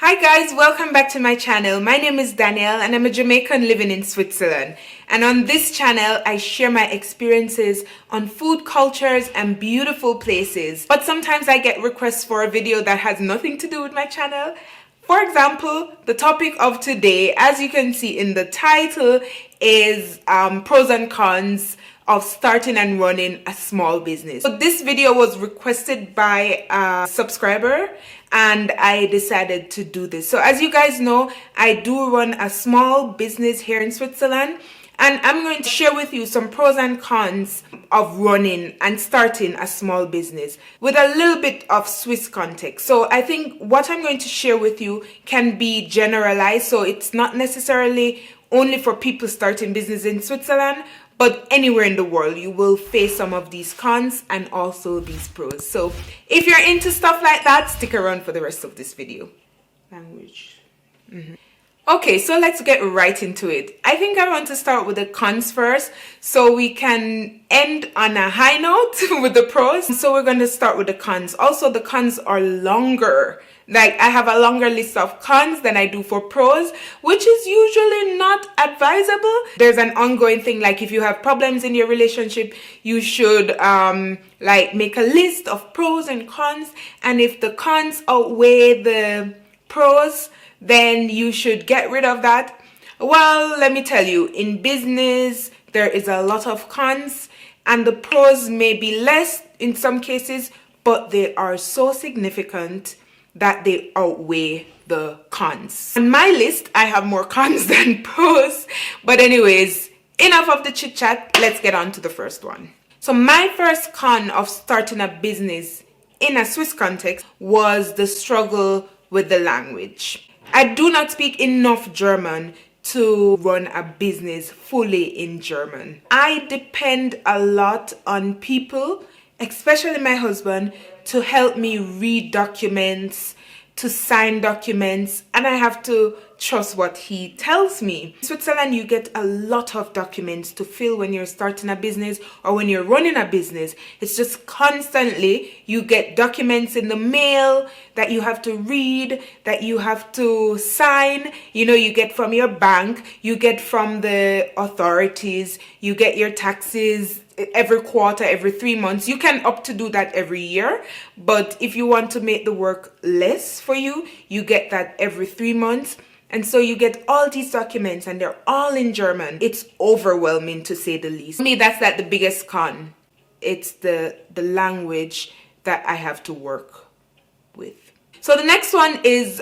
Hi guys, welcome back to my channel. My name is Danelle and I'm a Jamaican living in Switzerland. And on this channel, I share my experiences on food cultures and beautiful places. But sometimes I get requests for a video that has nothing to do with my channel. For example, the topic of today, as you can see in the title, is pros and cons of starting and running a small business. So this video was requested by a subscriber and I decided to do this. So as you guys know, I do run a small business here in Switzerland, and I'm going to share with you some pros and cons of running and starting a small business with a little bit of Swiss context. So I think what I'm going to share with you can be generalized, so it's not necessarily only for people starting business in Switzerland, but anywhere in the world you will face some of these cons and also these pros. So if you're into stuff like that, stick around for the rest of this video. Language. Okay, so let's get right into it. I think I want to start with the cons first so we can end on a high note with the pros. So we're going to start with the cons. Also, the cons are longer. Like, I have a longer list of cons than I do for pros, which is usually not advisable. There's an ongoing thing, like if you have problems in your relationship, you should like make a list of pros and cons. And if the cons outweigh the pros, then you should get rid of that. Well, let me tell you, in business, there is a lot of cons and the pros may be less in some cases, but they are so significant that they outweigh the cons. On my list, I have more cons than pros. But anyways, enough of the chit chat. Let's get on to the first one. So my first con of starting a business in a Swiss context was the struggle with the language. I do not speak enough German to run a business fully in German. I depend a lot on people, especially my husband, to help me read documents, to sign documents, and I have to trust what he tells me. In Switzerland, you get a lot of documents to fill when you're starting a business or when you're running a business. It's just constantly, you get documents in the mail that you have to read, that you have to sign. You know, you get from your bank, you get from the authorities, you get your taxes every quarter, every 3 months. You can opt to do that every year, but if you want to make the work less for you, you get that every 3 months. And so you get all these documents and they're all in German. It's overwhelming, to say the least. For me, that's like the biggest con. It's the language that I have to work with. So the next one is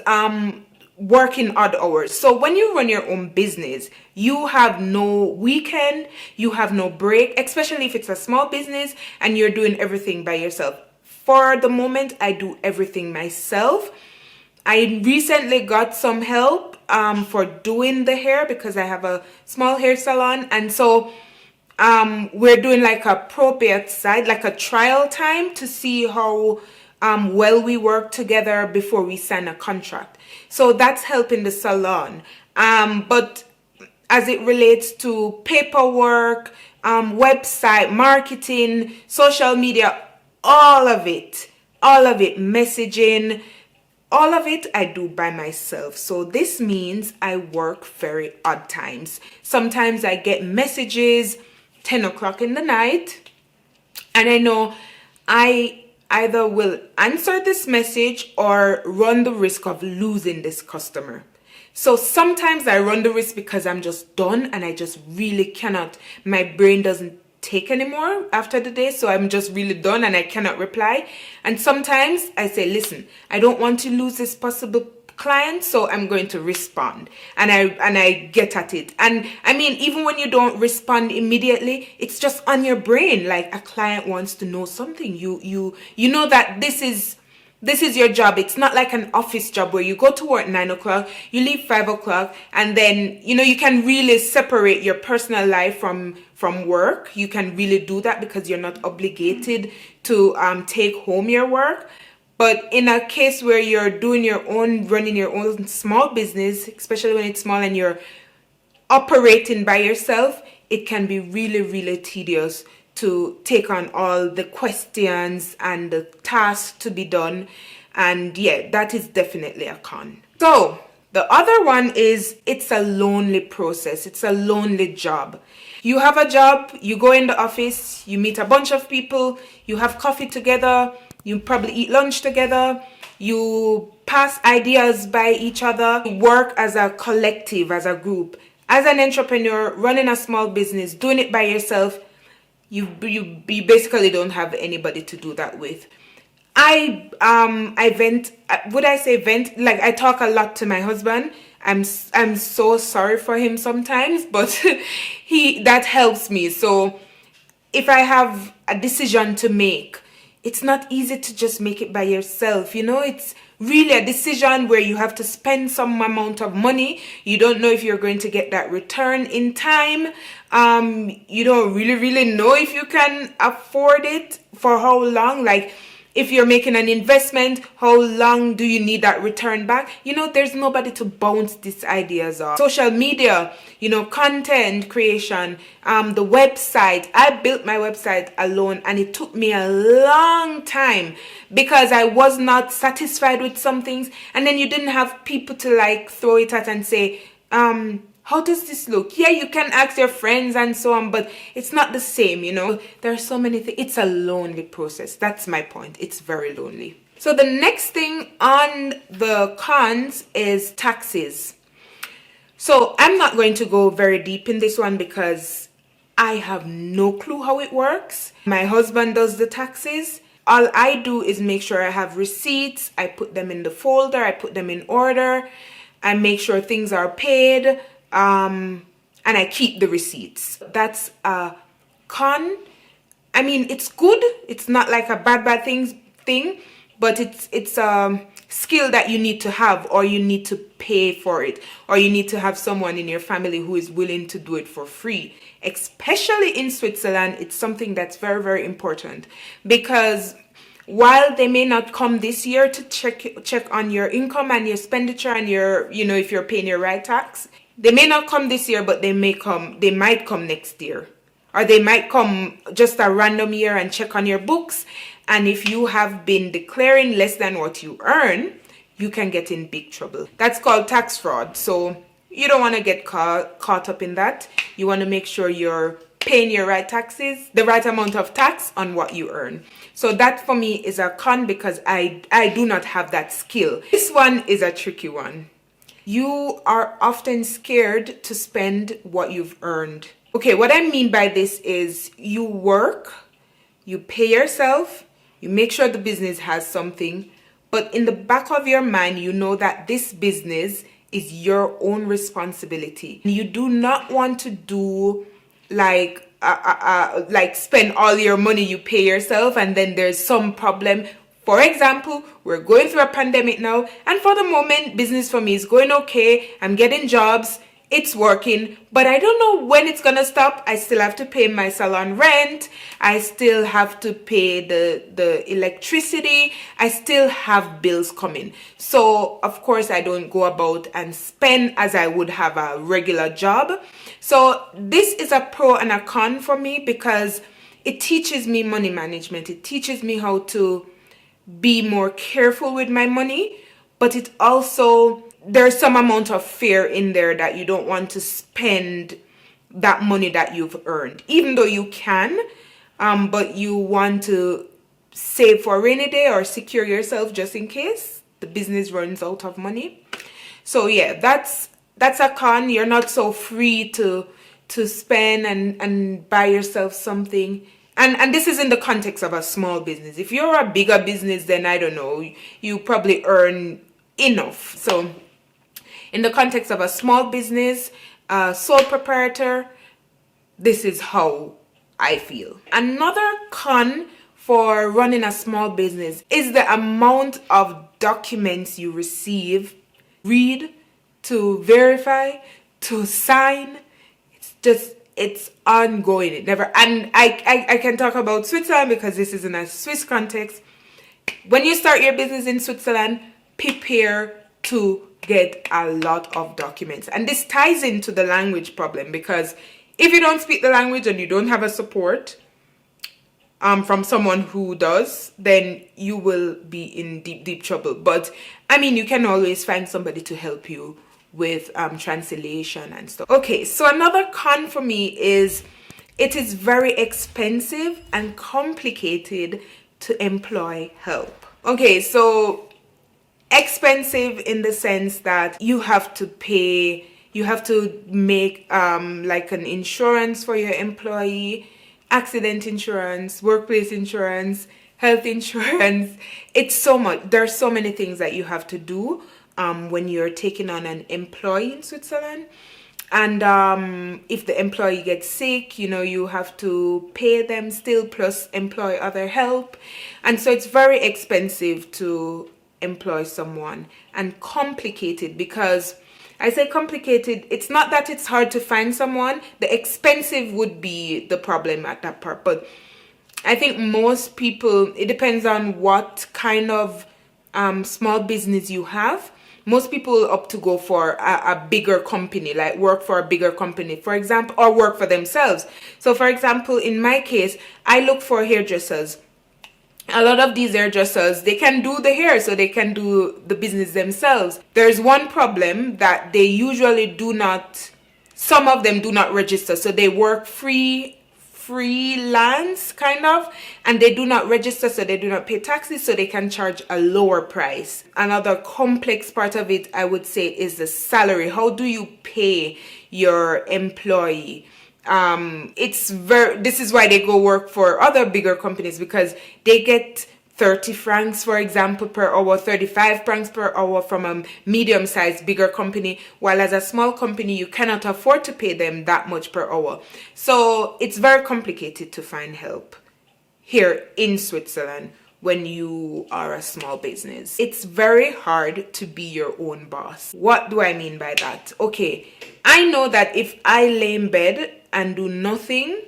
working odd hours. So when you run your own business, you have no weekend, you have no break, especially if it's a small business and you're doing everything by yourself. For the moment, I do everything myself. I recently got some help for doing the hair because I have a small hair salon, and so we're doing like a probate side, like a trial time to see how well we work together before we sign a contract. So that's helping the salon. But as it relates to paperwork, website, marketing, social media, all of it, messaging, all of it I do by myself. So this means I work very odd times. Sometimes I get messages 10 o'clock in the night and I know I either will answer this message or run the risk of losing this customer. So sometimes I run the risk because I'm just done and I just really cannot, my brain doesn't take anymore after the day, so I'm just really done and I cannot reply. And sometimes I say, listen, I don't want to lose this possible client, so I'm going to respond, and I get at it. And I mean, even when you don't respond immediately, it's just on your brain. Like, a client wants to know something, you know that this is your job. It's not like an office job where you go to work 9 o'clock, you leave 5 o'clock, and then, you know, you can really separate your personal life from work. You can really do that because you're not obligated to take home your work. But in a case where you're doing your own, running your own small business, especially when it's small and you're operating by yourself, it can be really, really tedious to take on all the questions and the tasks to be done. And yeah, that is definitely a con. So the other one is, it's a lonely process. It's a lonely job. You have a job, you go in the office, you meet a bunch of people, you have coffee together, you probably eat lunch together, you pass ideas by each other, you work as a collective, as a group. As an entrepreneur, running a small business, doing it by yourself, you basically don't have anybody to do that with. I vent. Would I say vent? Like, I talk a lot to my husband. I'm so sorry for him sometimes, but that helps me. So if I have a decision to make, it's not easy to just make it by yourself. It's really a decision where you have to spend some amount of money. You don't know if you're going to get that return in time. You don't really know if you can afford it, for how long. Like, if you're making an investment, how long do you need that return back? There's nobody to bounce these ideas off. Social media, content creation, the website. I built my website alone, and it took me a long time because I was not satisfied with some things. And then you didn't have people to like throw it at and say, how does this look? Yeah, you can ask your friends and so on, but it's not the same, There are so many things. It's a lonely process. That's my point. It's very lonely. So the next thing on the cons is taxes. So I'm not going to go very deep in this one because I have no clue how it works. My husband does the taxes. All I do is make sure I have receipts. I put them in the folder. I put them in order. I make sure things are paid. And I keep the receipts. That's a con. I mean, it's good. It's not like a bad thing, but it's a skill that you need to have, or you need to pay for it, or you need to have someone in your family who is willing to do it for free. Especially in Switzerland, it's something that's very, very important, because while they may not come this year to check on your income and your expenditure and your, if you're paying your right tax, they may not come this year, but they might come next year. Or they might come just a random year and check on your books. And if you have been declaring less than what you earn, you can get in big trouble. That's called tax fraud. So you don't want to get caught up in that. You want to make sure you're paying your right taxes, the right amount of tax on what you earn. So that for me is a con, because I do not have that skill. This one is a tricky one. You are often scared to spend what you've earned. Okay, what I mean by this is you work, you pay yourself, you make sure the business has something, but in the back of your mind, you know that this business is your own responsibility. You do not want to do like spend all your money you pay yourself and then there's some problem. For example, we're going through a pandemic now, and for the moment, business for me is going okay. I'm getting jobs, it's working, but I don't know when it's gonna stop. I still have to pay my salon rent. I still have to pay the electricity. I still have bills coming. So, of course, I don't go about and spend as I would have a regular job. So, this is a pro and a con for me, because it teaches me money management. It teaches me how to be more careful with my money, but it also, there's some amount of fear in there that you don't want to spend that money that you've earned, even though you can, but you want to save for a rainy day or secure yourself just in case the business runs out of money. So yeah, that's a con. You're not so free to spend and buy yourself something. And this is in the context of a small business. If you're a bigger business, then I don't know, you probably earn enough. So in the context of a small business, sole proprietor, this is how I feel. Another con for running a small business is the amount of documents you receive, read, to verify, to sign. It's ongoing. It never, and I can talk about Switzerland because this is in a Swiss context. When you start your business in Switzerland, prepare to get a lot of documents. And this ties into the language problem, because if you don't speak the language and you don't have a support, from someone who does, then you will be in deep trouble. But I mean, you can always find somebody to help you with translation and stuff. Okay, so another con for me is it is very expensive and complicated to employ help. Okay, so expensive in the sense that you have to pay, you have to make like an insurance for your employee, accident insurance, workplace insurance, health insurance. It's so much. There's so many things that you have to do when you're taking on an employee in Switzerland. And if the employee gets sick, you know, you have to pay them still, plus employ other help. And so it's very expensive to employ someone, and complicated, because I say complicated, it's not that it's hard to find someone. The expensive would be the problem at that part. But I think most people, it depends on what kind of small business you have. Most people opt to go for a bigger company, like work for a bigger company, for example, or work for themselves. So for example, in my case, I look for hairdressers. A lot of these hairdressers, they can do the hair, so they can do the business themselves. There's one problem that they usually do not, some of them do not register. So they work freelance kind of, and they do not register, so they do not pay taxes, so they can charge a lower price. Another complex part of it, I would say, is the salary. How do you pay your employee? This is why they go work for other bigger companies, because they get 30 francs, for example, per hour, 35 francs per hour from a medium-sized bigger company, while as a small company, you cannot afford to pay them that much per hour. So it's very complicated to find help here in Switzerland when you are a small business. It's very hard to be your own boss. What do I mean by that? Okay, I know that if I lay in bed and do nothing,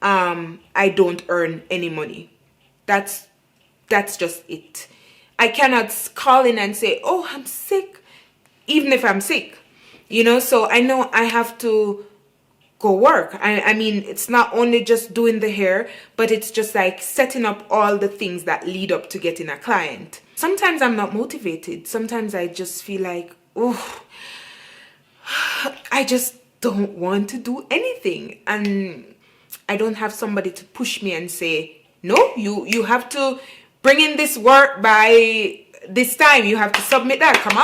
I don't earn any money. That's just it. I cannot call in and say, oh, I'm sick, even if I'm sick, you know. So I know I have to go work. I mean, it's not only just doing the hair, but it's just like setting up all the things that lead up to getting a client. Sometimes I'm not motivated. Sometimes I just feel like, oh, I just don't want to do anything. And I don't have somebody to push me and say, no, you have to bring in this work by this time. You have to submit that. Come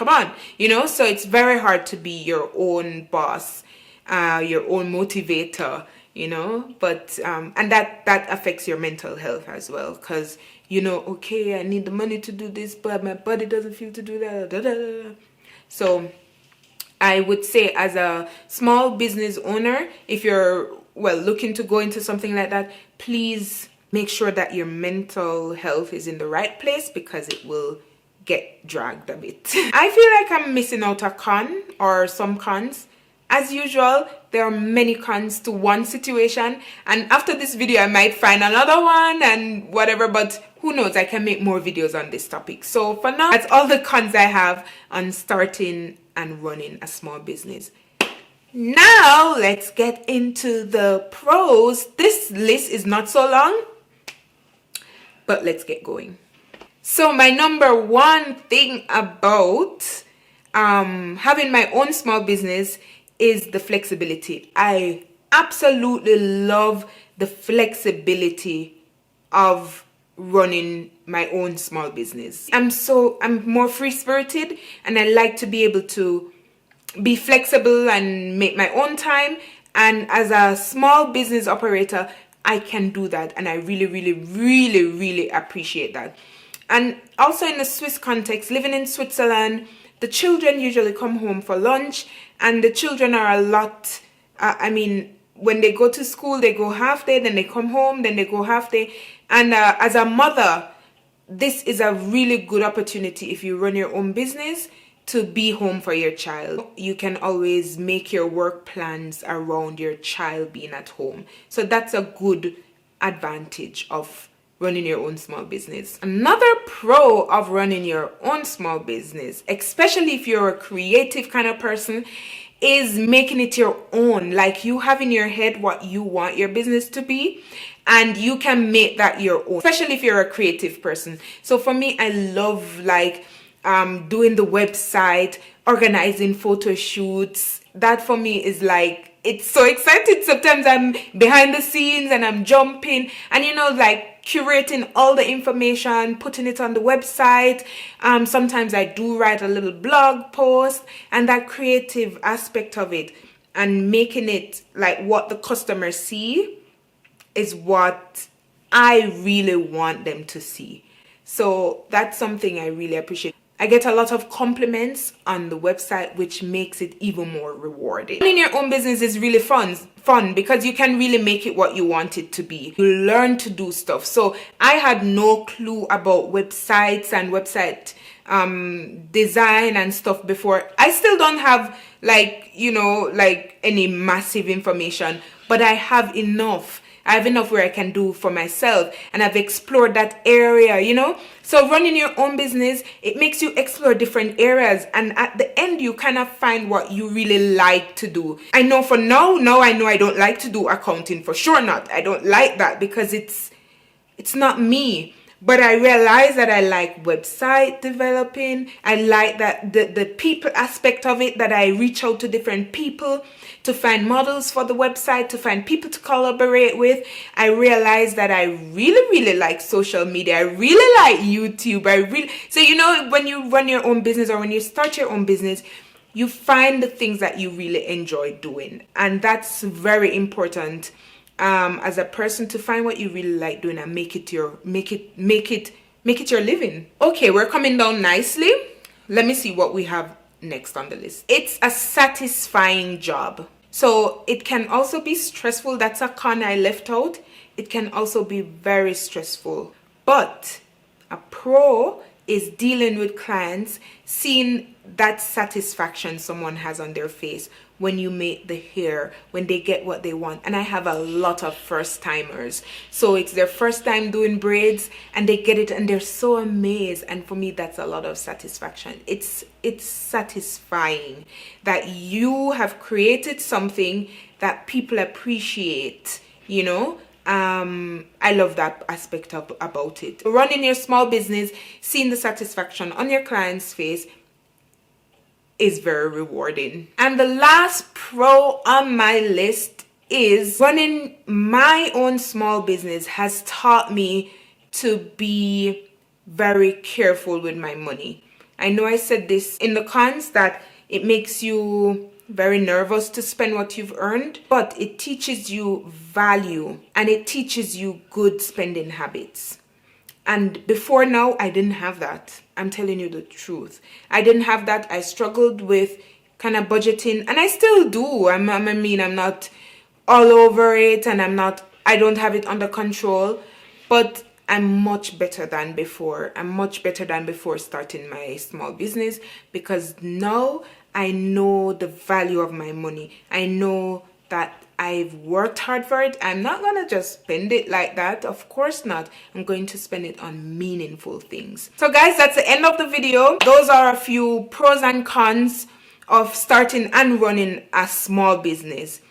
on. You know, so it's very hard to be your own boss, your own motivator, you know. But and that affects your mental health as well, because, you know, okay, I need the money to do this, but my body doesn't feel to do that. So I would say, as a small business owner, if you're looking to go into something like that, please make sure that your mental health is in the right place, because it will get dragged a bit. I feel like I'm missing out a con or some cons. As usual, there are many cons to one situation, and after this video I might find another one and whatever, but who knows, I can make more videos on this topic. So for now, that's all the cons I have on starting and running a small business. Now let's get into the pros. This list is not so long, but let's get going. So my number one thing about having my own small business is the flexibility. I absolutely love the flexibility of running my own small business. I'm more free-spirited, and I like to be able to be flexible and make my own time. And as a small business operator, I can do that, and I really appreciate that. And also in the Swiss context, living in Switzerland, the children usually come home for lunch, and the children are a lot, when they go to school, they go half day, then they come home, then they go half day. And as a mother, this is a really good opportunity, if you run your own business, to be home for your child. You can always make your work plans around your child being at home. So that's a good advantage of running your own small business. Another pro of running your own small business, especially if you're a creative kind of person, is making it your own. Like, you have in your head what you want your business to be, and you can make that your own, especially if you're a creative person. So for me, I love like doing the website, organizing photo shoots. That for me is like, it's so exciting. Sometimes I'm behind the scenes and I'm jumping and, you know, like curating all the information, putting it on the website. Sometimes I do write a little blog post, and that creative aspect of it and making it like what the customers see is what I really want them to see. So that's something I really appreciate. I get a lot of compliments on the website, which makes it even more rewarding. Running your own business is really fun because you can really make it what you want it to be. You learn to do stuff. So I had no clue about websites and website design and stuff before. I still don't have like, you know, like any massive information, but I have enough. I have enough where I can do for myself, and I've explored that area, you know. So running your own business, it makes you explore different areas, and at the end you kind of find what you really like to do. I know for now I know I don't like to do accounting, for sure not. I don't like that because it's not me. But I realize that I like website developing. I like that the people aspect of it, that I reach out to different people to find models for the website, to find people to collaborate with. I realize that I really like social media. I really like YouTube. So, you know, when you run your own business or when you start your own business, you find the things that you really enjoy doing. And that's very important. As a person, to find what you really like doing and make it your living. Okay, we're coming down nicely. Let me see what we have next on the list. It's a satisfying job. So it can also be stressful. That's a con I left out. It can also be very stressful. But a pro is dealing with clients, seeing that satisfaction someone has on their face when you make the hair, when they get what they want. And I have a lot of first timers, so it's their first time doing braids and they get it and they're so amazed. And for me, that's a lot of satisfaction. It's satisfying that you have created something that people appreciate, you know. I love that aspect about it. Running your small business, seeing the satisfaction on your client's face is very rewarding. And the last pro on my list is running my own small business has taught me to be very careful with my money. I know I said this in the cons that it makes you very nervous to spend what you've earned, but it teaches you value and it teaches you good spending habits. And before now, I didn't have that. I'm telling you the truth. I didn't have that. I struggled with kind of budgeting, and I still do. I'm not all over it, and I don't have it under control, but I'm much better than before. I'm much better than before starting my small business, because now I know the value of my money. I know that I've worked hard for it. I'm not going to just spend it like that. Of course not. I'm going to spend it on meaningful things. So guys, that's the end of the video. Those are a few pros and cons of starting and running a small business.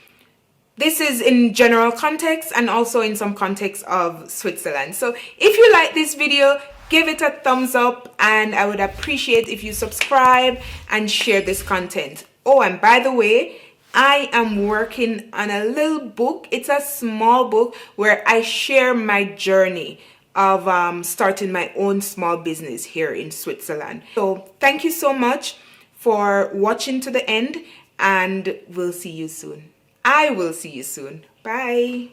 This is in general context and also in some context of Switzerland. So if you like this video, give it a thumbs up, and I would appreciate if you subscribe and share this content. Oh, and by the way, I am working on a little book. It's a small book where I share my journey of starting my own small business here in Switzerland. So thank you so much for watching to the end, and we'll see you soon. I will see you soon. Bye.